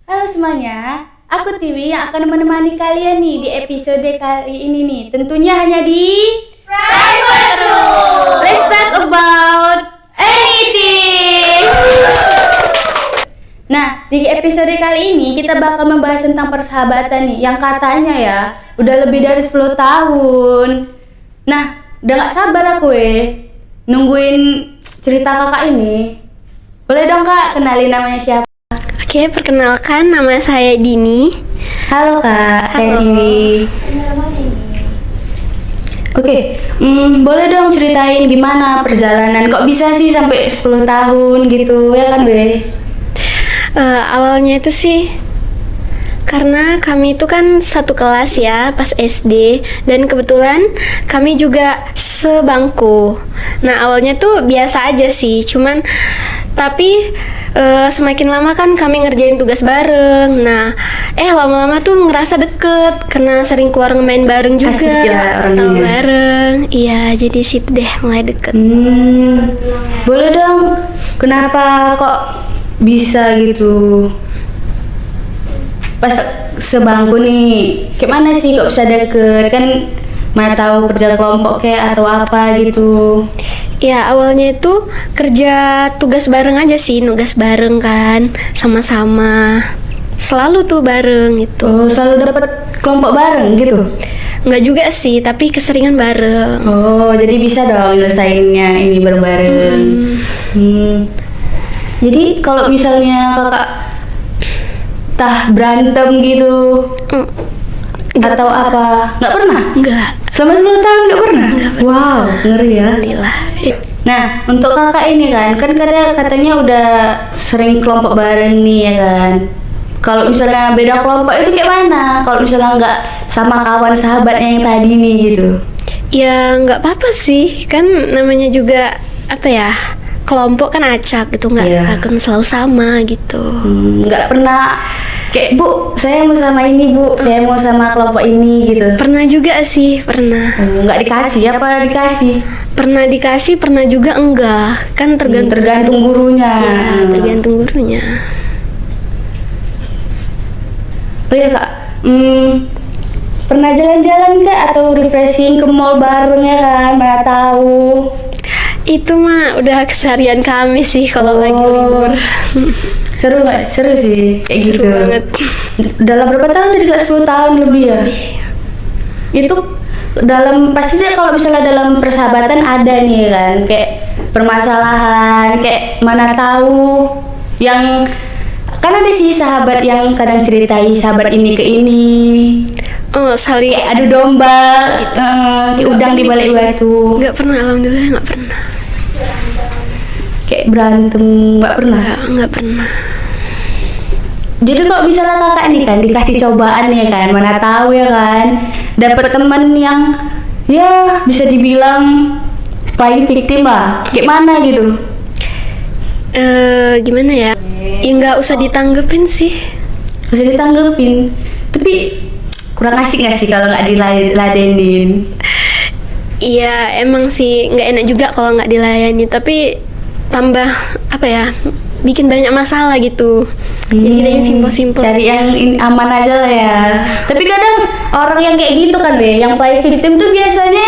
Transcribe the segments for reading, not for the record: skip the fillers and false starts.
Halo semuanya, aku Tiwi yang akan menemani kalian nih di episode kali ini nih. Tentunya hanya di Private Room. Let's talk about anything. Nah, di episode kali ini kita bakal membahas tentang persahabatan nih, yang katanya ya udah lebih dari 10 tahun. Nah, udah gak sabar aku nungguin cerita kakak ini. Boleh dong kak, kenalin namanya siapa? Oke, perkenalkan nama saya Dini. Halo kak, saya Halo. Dewi. Oke, boleh dong ceritain gimana perjalanan, kok bisa sih sampai 10 tahun gitu, ya kan Be? Awalnya itu sih karena kami itu kan satu kelas ya pas SD, dan kebetulan kami juga sebangku. Nah, awalnya tuh biasa aja sih, cuman tapi semakin lama kan kami ngerjain tugas bareng. Nah, lama-lama tuh ngerasa deket karena sering keluar main bareng juga. Asik ya orangnya. Tahu bareng. Iya, jadi situ deh mulai deket. Boleh dong, kenapa kok bisa gitu? Pas sebangku nih, gimana sih kok bisa deket? Kan mana tahu kerja kelompok kayak atau apa gitu. Ya, awalnya itu kerja tugas bareng aja sih, nugas bareng kan, sama-sama. Selalu tuh bareng gitu. Oh, selalu dapat kelompok bareng gitu? Nggak juga sih, tapi keseringan bareng. Oh, jadi bisa dong nyelesainnya ini bareng-bareng. Jadi kalau misalnya kakak berantem gitu atau apa, nggak pernah? Enggak, Selama 10 tahun nggak pernah? Wow, ngeri ya. alhamdulillah. Nah, untuk kakak ini kan katanya udah sering kelompok bareng nih ya kan. Kalau misalnya beda kelompok itu kayak mana? Kalau misalnya nggak sama kawan sahabatnya yang tadi nih gitu. Ya, nggak apa-apa sih, kan namanya juga apa ya, kelompok kan acak gitu, nggak Iya. akan selalu sama gitu. Nggak pernah kayak Bu, saya mau sama ini Bu, saya mau sama kelompok ini gitu. Pernah juga sih, pernah. Nggak dikasih apa dikasih? Pernah dikasih, pernah juga enggak. Kan Tergantung gurunya. Iya, tergantung gurunya. Oh iya kak, pernah jalan-jalan kak atau refreshing ke mall bareng ya kan? Mana tahu. Itu mah udah keseharian kami sih kalau lagi libur. Seru nggak? Seru sih kayak Seru gitu. banget. Dalam berapa tahun tadi kak? 10 tahun lebih ya? Itu dalam pasti sih kalau misalnya dalam persahabatan ada nih kan kayak permasalahan, kayak mana tahu yang kan ada sih sahabat yang kadang ceritai sahabat ini ke ini, Oh, saling kayak adu domba, kayak udang di balik batu, nggak pernah, alhamdulillah nggak pernah. kayak berantem nggak pernah. Nggak pernah. Jadi kalau misalnya kakak nih kan dikasih cobaan ya kan, mana tahu ya kan, dapat teman yang ya bisa dibilang playing victim lah, kayak mana gitu. Gimana ya? Ya nggak usah ditanggepin sih. Bisa ditanggepin, tapi kurang asik nggak sih kalau nggak diladenin? Iya, emang sih nggak enak juga kalau nggak dilayani. Tapi tambah apa ya? Bikin banyak masalah gitu. Jadi kita yang simpel-simpel. Cari yang aman aja lah ya. Tapi kadang orang yang kayak gitu kan deh, yang play victim tuh biasanya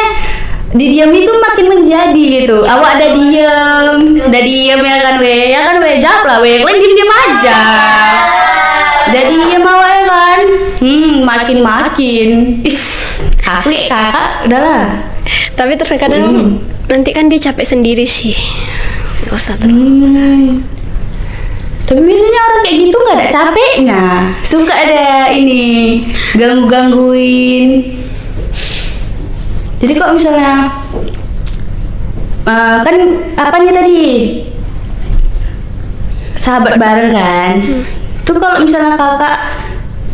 didiam itu makin menjadi gitu. Awak ada diem ya kan we, jawab lah we, kalian diem aja. Udah diem awak ya kan, makin. Kakak, udahlah. Tapi terkadang nanti kan dia capek sendiri sih. Nggak usah terlalu. Tapi biasanya orang kayak gitu nggak ada capeknya, suka ada ini gangguin. Jadi kok misalnya kan apanya tadi sahabat bareng kan, tuh kalau misalnya kakak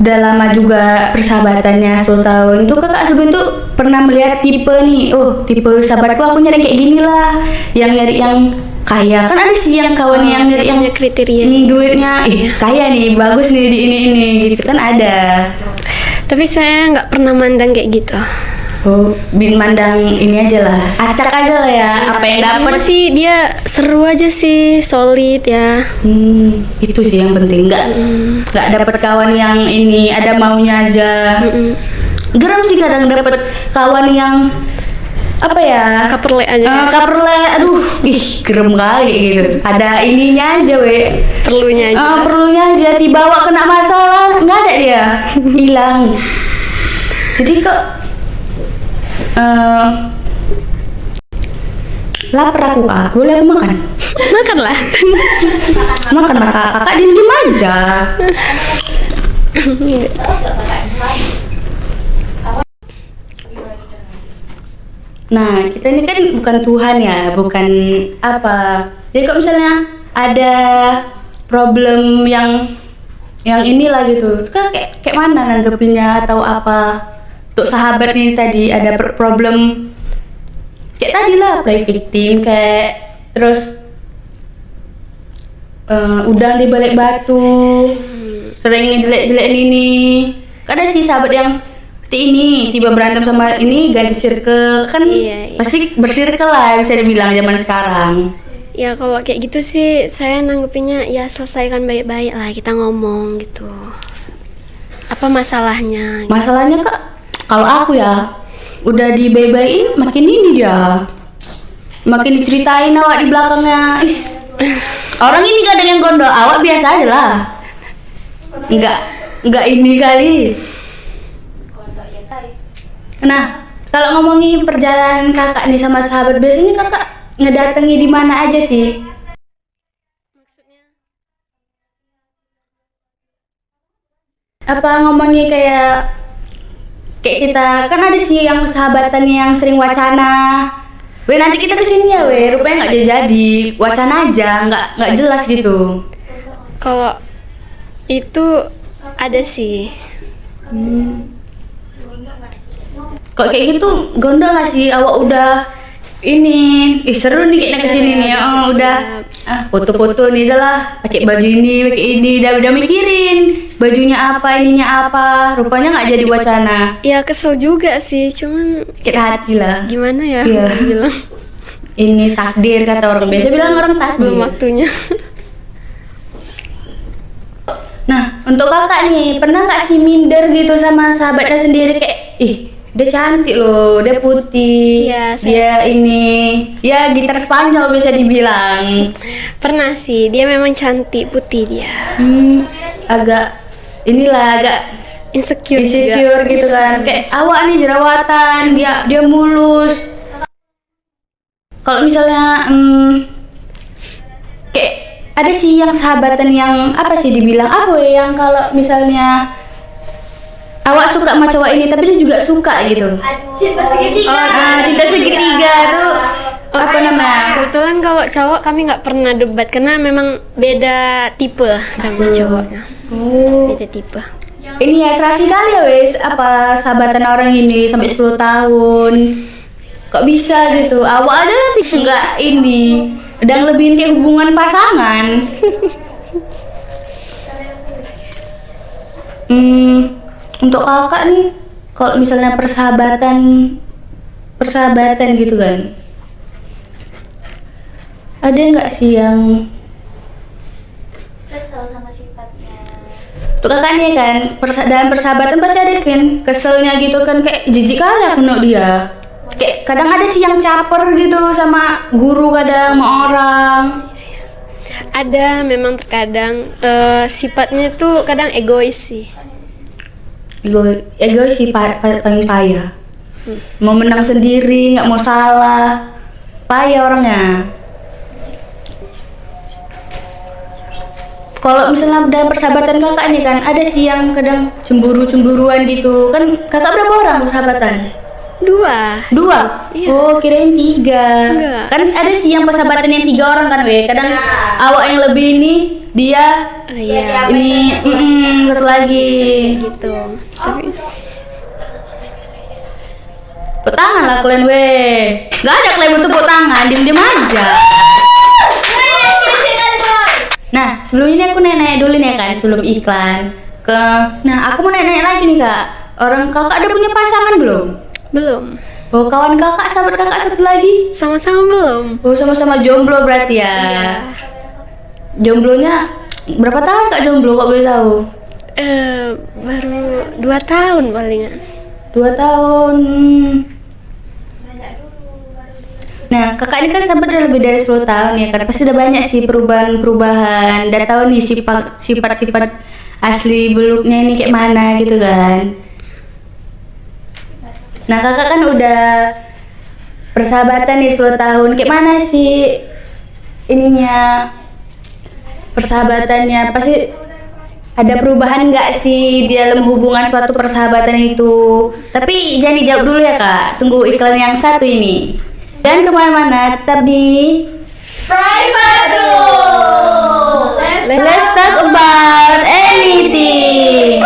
udah lama juga persahabatannya 10 tahun, tuh kakak sebelum itu pernah melihat tipe nih, oh tipe sahabatku aku nyari kayak gini lah, yang nyari yang kaya, kan ada sih yang kawannya yang nyari yang punya kriteria. duitnya kaya nih, bagus nih di ini gitu kan ada. Tapi saya nggak pernah mandang kayak gitu. Oh, bin mandang ini aja lah, acak aja lah ya, apa yang Cuma dapat. sih dia seru aja sih, solid ya. Itu sih yang penting, nggak dapat kawan yang ini ada maunya aja. Geram sih kadang dapat kawan yang apa ya, Kaperle aja. kaperle, aduh, gerem kali gitu. Ada ininya aja Perlunya aja. perlunya aja, dibawa kena masalah nggak ada dia, hilang. Jadi kok lapar aku kak, boleh aku makan? Makanlah. Makan lah kak, kakak diem aja. Nah, kita ini kan bukan Tuhan ya, bukan apa. Jadi kalau misalnya ada problem yang inilah gitu, itu kan kayak mana nanggepinnya atau apa? Untuk sahabat ini tadi ada problem kayak tadi lah, play victim kayak terus udang di balik batu, sering ngejelek-jelekin ini. Ada sih sahabat yang seperti ini, tiba berantem sama ini ganti circle kan. Iya. Pasti bersirkel lah bisa dibilang zaman sekarang. Ya kalau kayak gitu sih saya nanggepinnya ya selesaikan baik-baik lah, kita ngomong gitu. Apa masalahnya? Masalahnya kak, kalau aku ya udah dibay-bayin makin ini dia, makin diceritain awak di belakangnya. Orang ini gak ada yang gondok, awak biasa aja lah. Enggak ini kali. Nah, kalau ngomongin perjalanan kakak nih sama sahabat, biasanya kakak ngedatangi di mana aja sih? Apa ngomongin kayak kita kan ada sih yang sahabatan yang sering wacana. Nanti kita kesini ya rupanya nggak jadi wacana aja, nggak jelas gitu. Kalau itu ada sih. Kok kayak gitu gondok nggak sih awak udah ini seru nih kayaknya kesini nih, udah foto-foto nih dah lah, pakai baju ini udah mikirin bajunya apa, ininya apa, rupanya nggak jadi wacana. Ya kesel juga sih, cuman Sakit hati lah. gimana ya? Iya. Bilang Ini takdir kata orang, biasa bilang orang takdir. belum waktunya. Nah, untuk kakak nih, pernah nggak sih minder gitu sama sahabatnya sendiri kayak, dia cantik loh, dia putih, Iya, dia ini, ya gitar Spanyol bisa dibilang. Pernah sih, dia memang cantik, putih dia. Agak agak Insecure juga. insecure gitu kan, kayak awak nih jerawatan, dia mulus. Kalau misalnya kayak ada sih yang sahabatan yang apa sih dibilang apa ya, yang kalau misalnya awak suka sama cowok ini tapi dia juga suka gitu. Cinta segitiga. Cinta segitiga tuh apa namanya? Kebetulan kalau cowok kami nggak pernah debat karena memang beda tipe kami cowoknya. Beda tipe. Ini ya serasi kali ya wes, apa sahabatan orang ini sampai 10 tahun. Kok bisa gitu? Awak aja nanti nggak ini, udah ngelebihin kayak hubungan pasangan. Untuk kakak nih, kalau misalnya persahabatan gitu kan, ada nggak sih yang Kesel sama sifatnya. tuh kakak nih kan dalam persahabatan pasti ada kan keselnya gitu kan, kayak jijik kali aku nok dia. Kayak kadang ada sih yang caper gitu sama guru, kadang sama orang. Ada memang terkadang sifatnya tuh kadang egois sih. Egois sih paling payah. Mau menang sendiri, nggak mau salah, payah orangnya. Kalau misalnya dalam persahabatan kakak ini kan ada sih yang kadang cemburuan gitu kan. Kakak berapa orang persahabatan? 2. 2? Iya. Oh kirain 3. Enggak. Kan ada sih yang persahabatan yang 3 orang kan kadang awak yang lebih ini, dia Iya. ini satu lagi. Gitu. Tapi Tepuk tangan lah kalian Gak ada kalian tepuk tangan, diem aja. Nah sebelum ini aku nanya dulu nih kan, sebelum iklan Nah aku mau nanya lagi nih kak, orang kakak ada punya pasangan belum? Belum. Oh, kawan kakak, sahabat kakak satu lagi? Sama-sama belum. Oh, sama-sama jomblo berarti ya? Iya. Jomblonya berapa tahun kak jomblo, kok boleh tahu? Baru 2 tahun palingan. 2 tahun. Nah, kakak ini kan sahabat udah lebih dari 10 tahun ya kan? Pasti udah banyak sih perubahan-perubahan. Udah tahu nih sifat-sifat asli beluknya ini kayak mana gitu kan? Nah, kakak kan udah persahabatan nih 10 tahun. Kayak mana sih ininya persahabatannya? Pasti ada perubahan nggak sih di dalam hubungan suatu persahabatan itu? Tapi jangan dijawab dulu ya kak, tunggu iklan yang satu ini. Dan kemana-mana, tetap di Private Room. Let's talk about anything.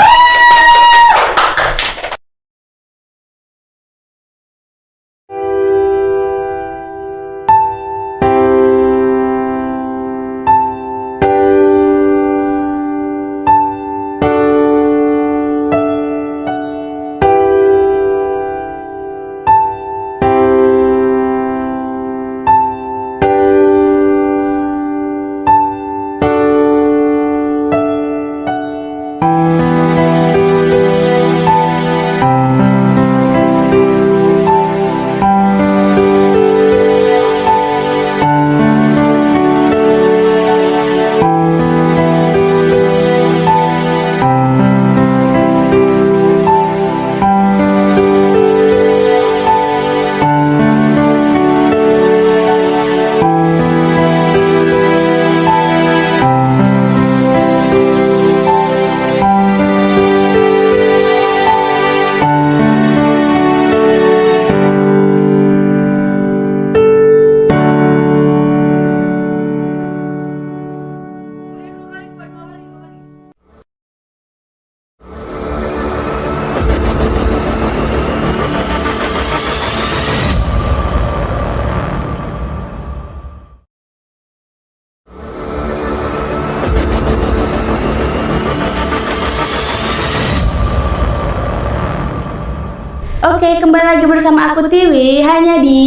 Oke, kembali lagi bersama aku Tiwi, hanya di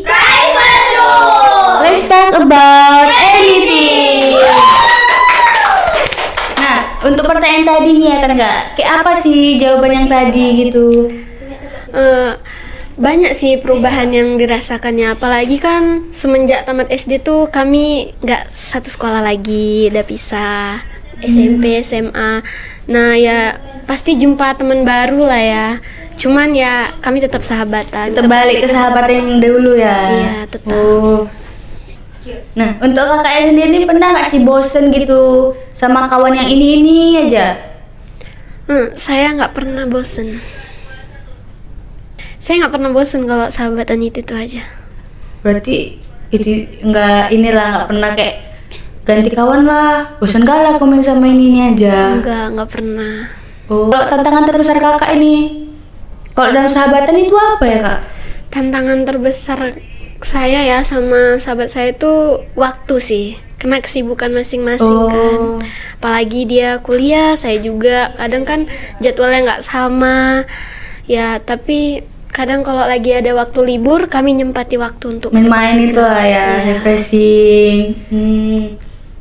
Private Room. Let's talk about anything. Nah, untuk pertanyaan tadi nih ya kan kak, kayak apa sih jawaban yang tadi gitu? Banyak sih perubahan yang dirasakannya, apalagi kan semenjak tamat SD tuh kami nggak satu sekolah lagi, udah pisah. SMP, SMA. Nah ya pasti jumpa teman baru lah ya. Cuman ya kami tetap sahabatan. Terbalik ke sahabatan yang dahulu ya? Iya, tetap. Oh. Nah, untuk kakaknya sendiri pernah nggak sih bosen gitu sama kawan yang ini aja? Saya nggak pernah bosen. Saya nggak pernah bosen kalau sahabatan itu aja. Berarti itu nggak pernah kayak ganti kawan lah, bosan kalah komen sama ini aja. Nggak pernah. Oh, kalau tantangan terbesar kakak ini, kalau dalam sahabatan itu apa ya kak? Tantangan terbesar saya ya sama sahabat saya itu waktu sih, karena kesibukan masing-masing kan. Apalagi dia kuliah, saya juga kadang kan jadwalnya nggak sama. Ya tapi kadang kalau lagi ada waktu libur, kami nyempati waktu untuk main itu lah ya, Iya. refreshing.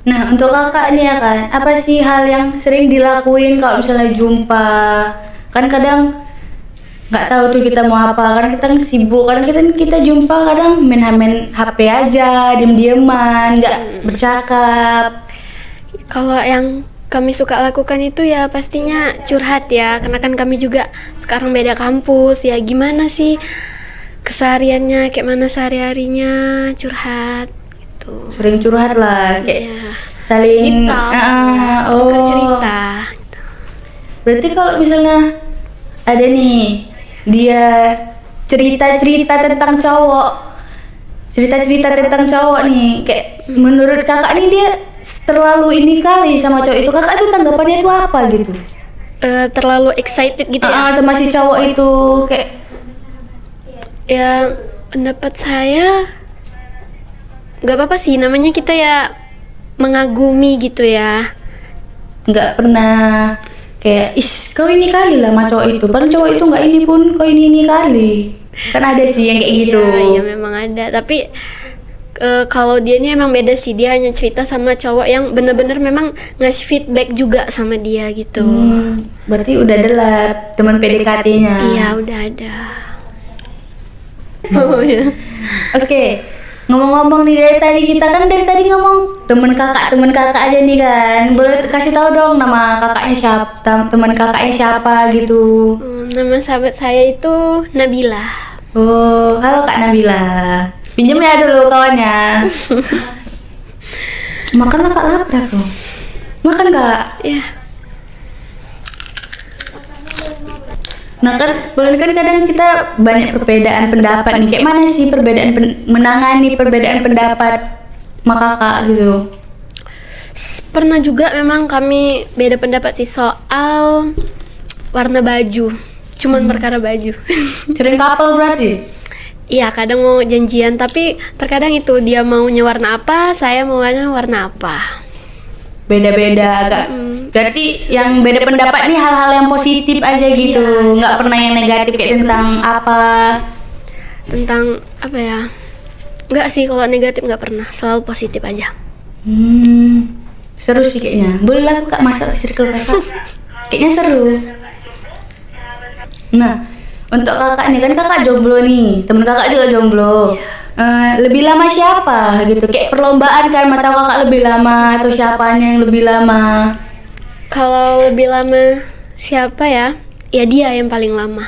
Nah, untuk kakak nih ya kan, apa sih hal yang sering dilakuin kalau misalnya jumpa? Kan kadang nggak tahu tuh kita mau apa, kadang kita sibuk, kadang kita jumpa kadang main HP aja, diem-dieman, nggak bercakap. Kalau yang kami suka lakukan itu ya pastinya curhat ya, karena kan kami juga sekarang beda kampus ya, gimana sih kesehariannya, kayak mana sehari-harinya, curhat gitu. Sering curhat lah, kayak Iya. saling Tukar cerita gitu. Berarti kalau misalnya ada nih dia cerita-cerita tentang cowok nih, kayak menurut kakak nih dia terlalu ini kali sama cowok itu, kakak tuh tanggapannya itu apa gitu? Terlalu excited gitu ya. Sama si cowok itu kayak Ya pendapat saya nggak apa-apa sih, namanya kita ya mengagumi gitu ya. nggak pernah kayak kau ini kali lah sama cowok itu, padahal cowok itu nggak ini pun kau ini kali. Kan ada sih yang kayak gitu. Iya memang ada. Tapi kalau dia ini emang beda sih. Dia hanya cerita sama cowok yang bener-bener memang ngasih feedback juga sama dia gitu. Berarti udah ada teman PDKT-nya. Iya udah ada. Oh ya. Oke, ngomong-ngomong nih dari tadi ngomong temen kakak aja nih kan. Boleh kasih tahu dong nama kakaknya siapa, teman kakaknya siapa gitu. Nama sahabat saya itu Nabila. Oh, halo Kak Nabila. Pinjem ya dulu kawannya. Makan lah Kak, lapar aku. Makan Kak. Ya. Nah kan, kadang kita banyak perbedaan pendapat nih. Kayak mana sih menangani perbedaan pendapat sama kakak gitu? Pernah juga memang kami beda pendapat sih soal warna baju. Cuman perkara baju. Sering couple berarti? Iya, kadang mau janjian, tapi terkadang itu dia maunya warna apa, saya maunya warna apa. Beda-beda agak. Berarti yang beda pendapat nih hal-hal yang positif aja gitu, nggak pernah yang negatif kayak tentang apa. Tentang apa ya? Nggak sih, kalau negatif nggak pernah, selalu positif aja. Seru sih kayaknya. Boleh lah Kak masuk circle kakak. Kayaknya seru. Nah, untuk kakak nih kan kakak jomblo nih, temen kakak juga jomblo. Lebih lama siapa gitu? Kayak perlombaan kan, mau tahu kakak lebih lama atau siapanya yang lebih lama? Kalau lebih lama siapa ya? Ya dia yang paling lama.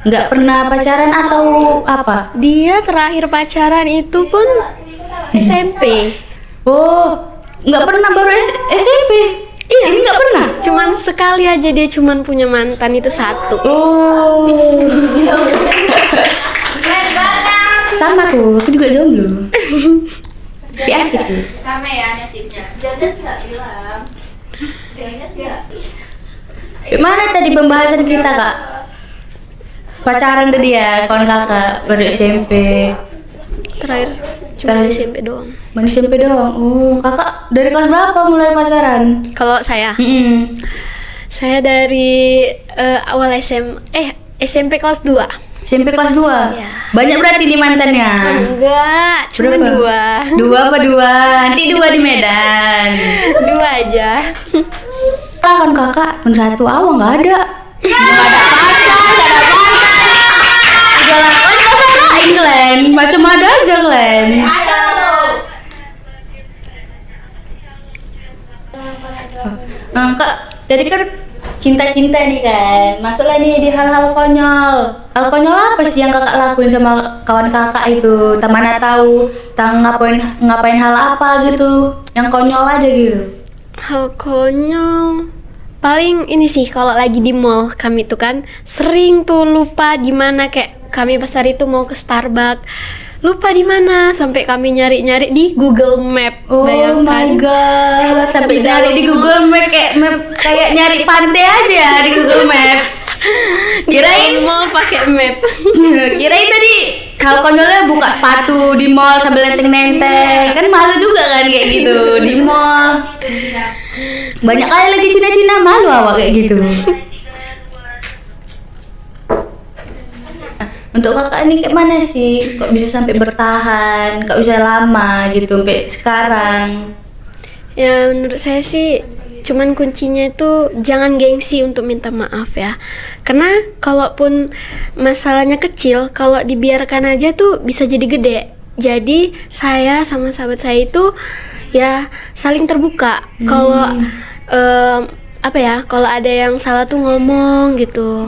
Nggak pernah pacaran atau apa? Dia terakhir pacaran itu pun SMP. Oh, nggak pernah baru SMP? Iya. Ini nggak pernah? Cuman sekali aja dia cuman punya mantan itu satu. Oh. Sama aku juga jomblo. Tapi asik sih. Sama ya nasibnya. Jangan nggak bilang. Jangan nggak. Mana tadi pembahasan kita Kak? Pacaran tadi ya, kawan kakak baru SMP. Terakhir cuma di SMP doang. Mana SMP doang? Oh, kakak dari kelas berapa mulai pacaran? Kalau saya, saya dari awal SMP kelas 2. SMP kelas 2? Iya. Banyak berarti nih mantannya? Enggak, cuma Berapa? 2. 2 apa 2? Nanti 2 di Medan. 2 aja. Kan kakak pun satu awal nggak ada. Nggak ada pacar. Udah lah, kan pasarain Glenn. Macam ada aja Glenn. Kak, jadi kan cinta-cinta nih kan, masuklah nih di hal-hal konyol. Hal konyol apa sih yang kakak lakuin sama kawan kakak itu? Tak mana tahu, tak ngapain hal apa gitu, yang konyol aja gitu. Hal konyol paling ini sih, kalau lagi di mall kami tuh kan sering tuh lupa di mana, kayak kami pas hari itu mau ke Starbucks lupa di mana, sampai kami nyari-nyari di Google Map. Oh Bayangkan. my god, sampai nyari di Google Map kayak nyari pantai aja di Google Map. Kirain mall pakai map. Kirain tadi kalau konyolnya buka sepatu di mall sambil nenteng-nenteng, kan malu juga kan kayak gitu di mall. Banyak kali lagi Cina-Cina, malu awak kayak gitu. Untuk kakak ini kayak mana sih? Kok bisa sampai bertahan? Kok bisa lama gitu sampai sekarang? Ya menurut saya sih cuman kuncinya itu jangan gengsi untuk minta maaf ya. Karena kalaupun masalahnya kecil, kalau dibiarkan aja tuh bisa jadi gede. Jadi saya sama sahabat saya itu ya saling terbuka. Kalau kalau ada yang salah tuh ngomong gitu.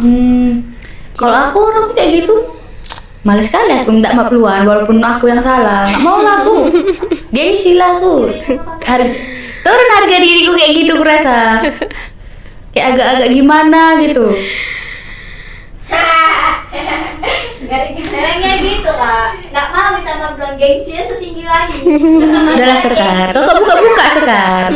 Kalau aku orang kayak gitu, males sekali aku minta maaf duluan walaupun aku yang salah. Nggak mau lah aku, gengsi lah aku. Turun harga diriku kayak gitu kurasa. Kayak agak-agak gimana gitu. Memangnya gitu Kak. Nggak mau minta maaf bilang gengsinya setinggi lagi. Udahlah Sekar, kakak buka-buka Sekar.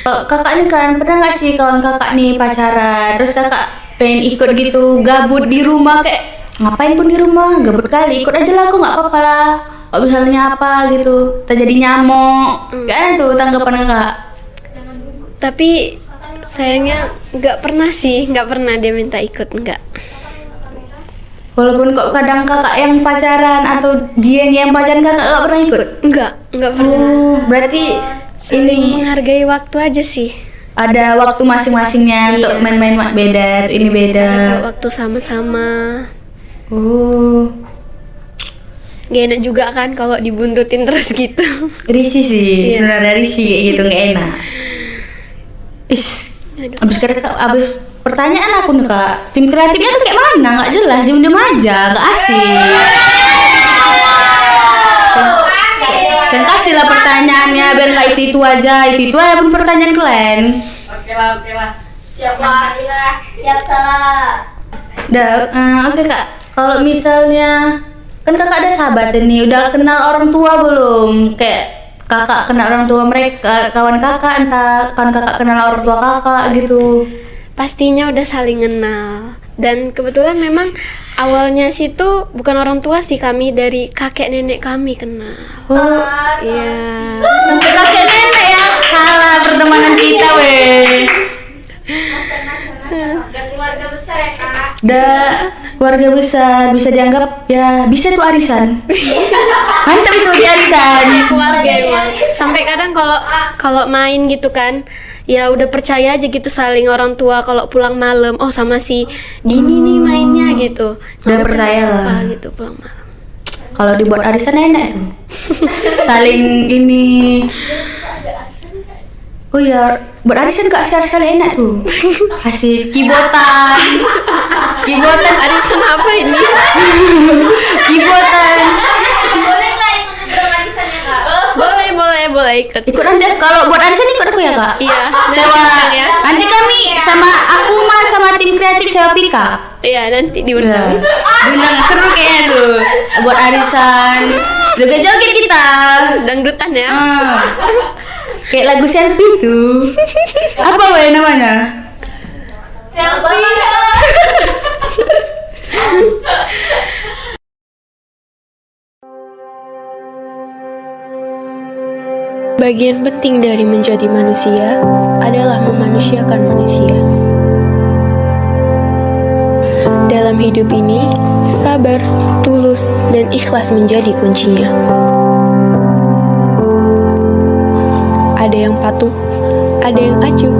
Kakak ini kan pernah nggak sih kawan kakak nih pacaran, terus kakak pengen ikut gitu, gabut di rumah, kayak ngapain pun di rumah, gabut kali, ikut aja lah aku, nggak apa-apa lah. Kalau misalnya apa gitu, terjadi nyamuk, kayak tuh tanggapan kakak. Tapi sayangnya nggak pernah dia minta ikut, nggak. Walaupun kok kadang kakak yang pacaran atau dia yang pacaran kakak gak pernah ikut? Enggak pernah. Oh, berarti Saling ini menghargai waktu aja sih. ada waktu masing-masingnya untuk main-main beda, ini beda. Ada waktu sama-sama. Oh, Gak enak juga kan kalau dibuntutin terus gitu. risih sih, Iya. sebenarnya risih kayak gitu nggak enak. Aduh. Abis pertanyaan aku nih kak, tim kreatifnya tuh kayak mana? Nggak jelas, jam aja, nggak asik. Dan kasihlah pertanyaannya biar nggak itu aja pun pertanyaan kalian. Oke lah. Siap salah. Oke kak, kalau misalnya kan kakak ada sahabat ini, udah kenal orang tua belum? Kayak kakak kenal orang tua mereka, kawan kakak, entah kawan kakak kenal orang tua kakak gitu. Pastinya udah saling kenal. Dan kebetulan memang awalnya situ bukan orang tua sih, kami dari kakek nenek kami kenal. Oh, Iya. sampai kakek nenek ya, kalah pertemanan kita weh. Dan keluarga besar ya kak. Udah keluarga besar, bisa dianggap ya bisa tuh arisan. Mantap itu di arisan. Keluarga emang. Sampai kadang kalau main gitu kan, ya udah percaya aja gitu saling orang tua kalau pulang malam, oh sama si Dini nih mainnya gitu. Udah percaya lah. Apa gitu pulang malam. Kalau dibuat arisan enak tuh. Saling ini. Oh ya, buat arisan kak sekali-sekali enak tuh. Kasih kibotan. Arisan apa ini? Kibotan. Boleh nggak ikut nyebrang arisannya kak? boleh ikut. Ikut nanti kalau buat arisan ikut aku ya kak. Iya. Sewa. Ya. Nanti kami sama aku sama tim kreatif sewa pickup. Iya, nanti diundang. Diundang seru kayaknya tuh. Buat arisan. Joget-joget kita. Dangdutan ya. Kayak lagu selfie tuh. Apa weh namanya? Selfie. Bagian penting dari menjadi manusia adalah memanusiakan manusia. Dalam hidup ini, sabar, tulus, dan ikhlas menjadi kuncinya. Ada yang patuh, ada yang acuh,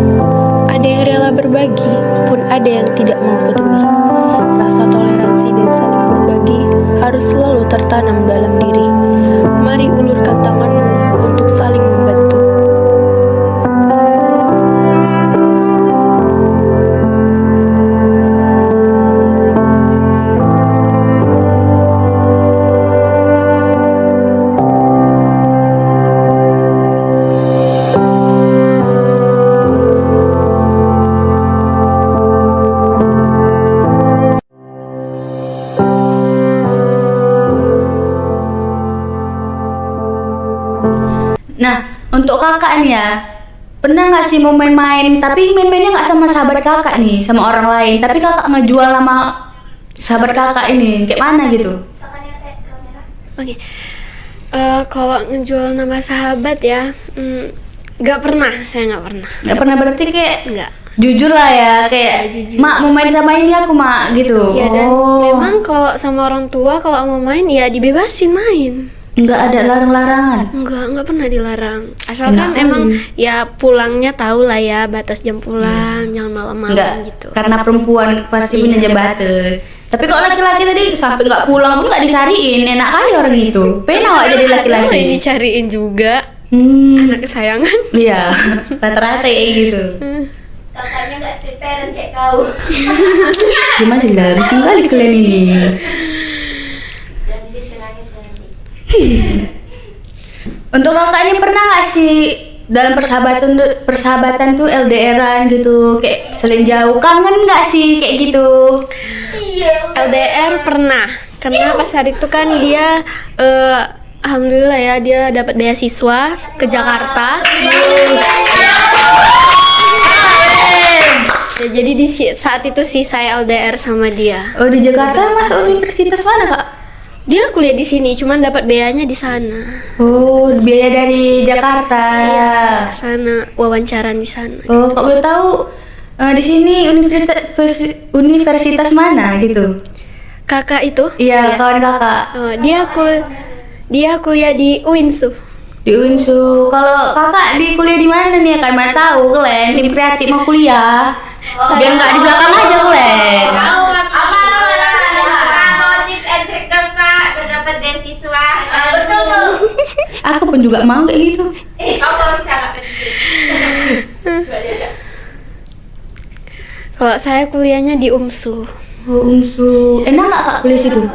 ada yang rela berbagi, pun ada yang tidak mau peduli. Rasa toleransi dan saling berbagi harus selalu tertanam dalam diri. Mari ulurkan tanganmu untuk saling membantu. Nah, untuk kakak nih ya, pernah nggak sih mau main-main, tapi main-mainnya nggak sama sahabat kakak nih, sama orang lain, tapi kakak ngejual sama sahabat kakak ini, kayak mana gitu? Oke. Kalau ngejual nama sahabat ya, nggak pernah, saya nggak pernah. Nggak pernah berarti kayak Nggak. jujur lah ya, kayak jujur. mak mau main sama ini aku mak gitu. Ya dan memang kalau sama orang tua kalau mau main ya dibebasin main. nggak ada larang-larangan. Nggak pernah dilarang. Asalkan Enak emang aja. ya pulangnya tahu lah ya batas jam pulang, jangan Nggak, malam-malam gitu. karena perempuan pasti punya jabatan. Tapi kalau laki-laki tadi sampai nggak pulang pun nggak disariin, enak kali orang itu. Pengen awak jadi Ini laki-laki. cariin juga anak kesayangan. Iya, rata-rata kayak gitu. Kakaknya nggak strict parent kayak kau. Gimana lah, bising kali kalian ini. Dan dia nangis nanti. Untuk kakak ini pernah nggak sih dalam persahabatan tuh LDRan gitu, kayak saling jauh, kangen nggak sih kayak gitu? LDR pernah, karena pas hari itu kan dia alhamdulillah ya dia dapat beasiswa ke Jakarta. Ya, jadi di saat itu sih saya LDR sama dia. Oh di Jakarta masuk universitas mana kak? Dia kuliah di sini, cuman dapat biayanya di sana. Oh biaya dari Jakarta. Ke sana wawancaran di sana. Oh kok boleh tahu di sini universitas mana gitu? Kakak itu? Iya, kawan kakak. Oh, dia kuliah di UINSU. Di Unsu. Kalau kakak di kuliah di mana nih? Kan mana tahu Glenn, tim kreatif mau kuliah. Biar nggak di belakang aja Glenn. Tips and trick dong Kak, biar dapat beasiswa. Betul tuh. Aku pun juga mau kayak gitu. Kau gak usah, gak penting. Kalau saya kuliahnya di UMSU. Oh, Unsu. Enak nggak kak kuliah situ?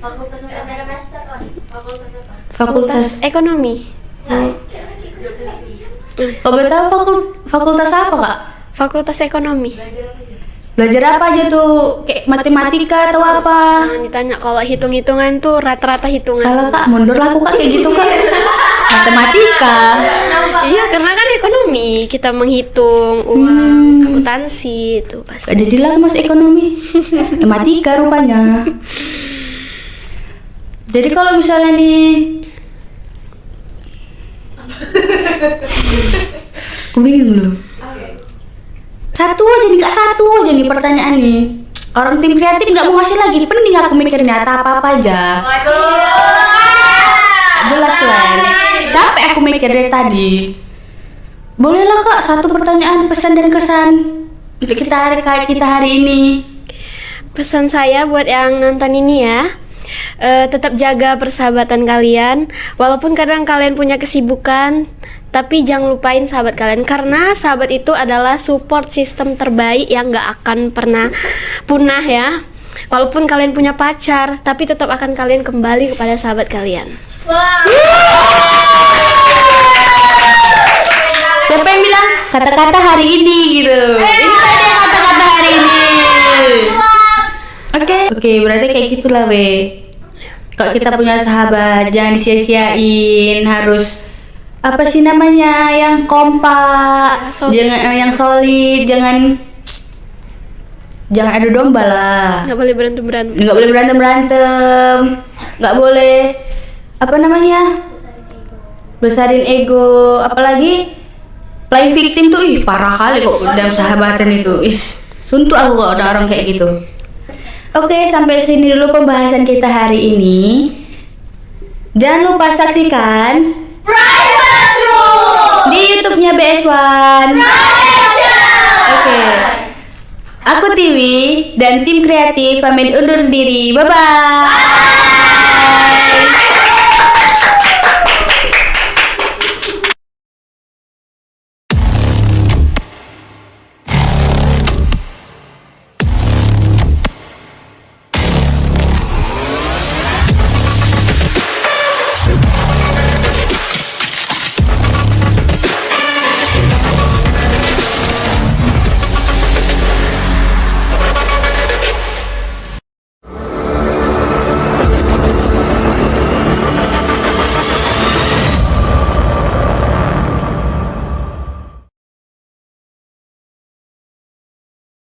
Fakultas Antara Master kan? Fakultas apa? Fakultas. Ekonomi. Kau boleh tahu fakultas apa kak? Fakultas Ekonomi. Belajar apa aja tuh? Kayak matematika atau apa? Jangan ditanya, kalau hitung-hitungan tuh rata-rata hitungan. Kalau kak mundur lah aku kak kayak gitu kak. Matematika. Iya, karena kan ekonomi, kita menghitung uang, akuntansi itu pasti. Gak jadilah aku masuk ekonomi. Matematika rupanya. Jadi kalau misalnya nih aku bingung loh. Satu aja nih kak, satu aja nih pertanyaan nih. Orang tim kreatif nggak mau ngasih lagi, pening aku mikirnya apa aja. Jelas Glenn. Capek aku mikir dari tadi. Bolehlah kak, satu pertanyaan pesan dan kesan untuk kita hari ini. Pesan saya buat yang nonton ini ya, tetap jaga persahabatan kalian. Walaupun kadang kalian punya kesibukan, tapi jangan lupain sahabat kalian, karena sahabat itu adalah support system terbaik yang gak akan pernah punah ya. Walaupun kalian punya pacar, tapi tetap akan kalian kembali kepada sahabat kalian. Siapa yang bilang kata-kata hari ini gitu? Ini tadi kata-kata hari ini. Oke, berarti kayak gitulah we. Kalau kita punya sahabat jangan disia-siain, harus apa sih namanya, yang kompak, jangan yang solid, jangan adu domba lah. Nggak boleh berantem. Nggak boleh berantem, nggak boleh apa namanya, besarin ego, apalagi playing victim tuh parah kali kok dalam sahabatan itu. Suntuk aku kalau ada orang kayak gitu. Oke, sampai sini dulu pembahasan kita hari ini. Jangan lupa saksikan Private Room di YouTube-nya BS1. Oke. Aku Tiwi dan tim kreatif pamit undur diri. Bye bye.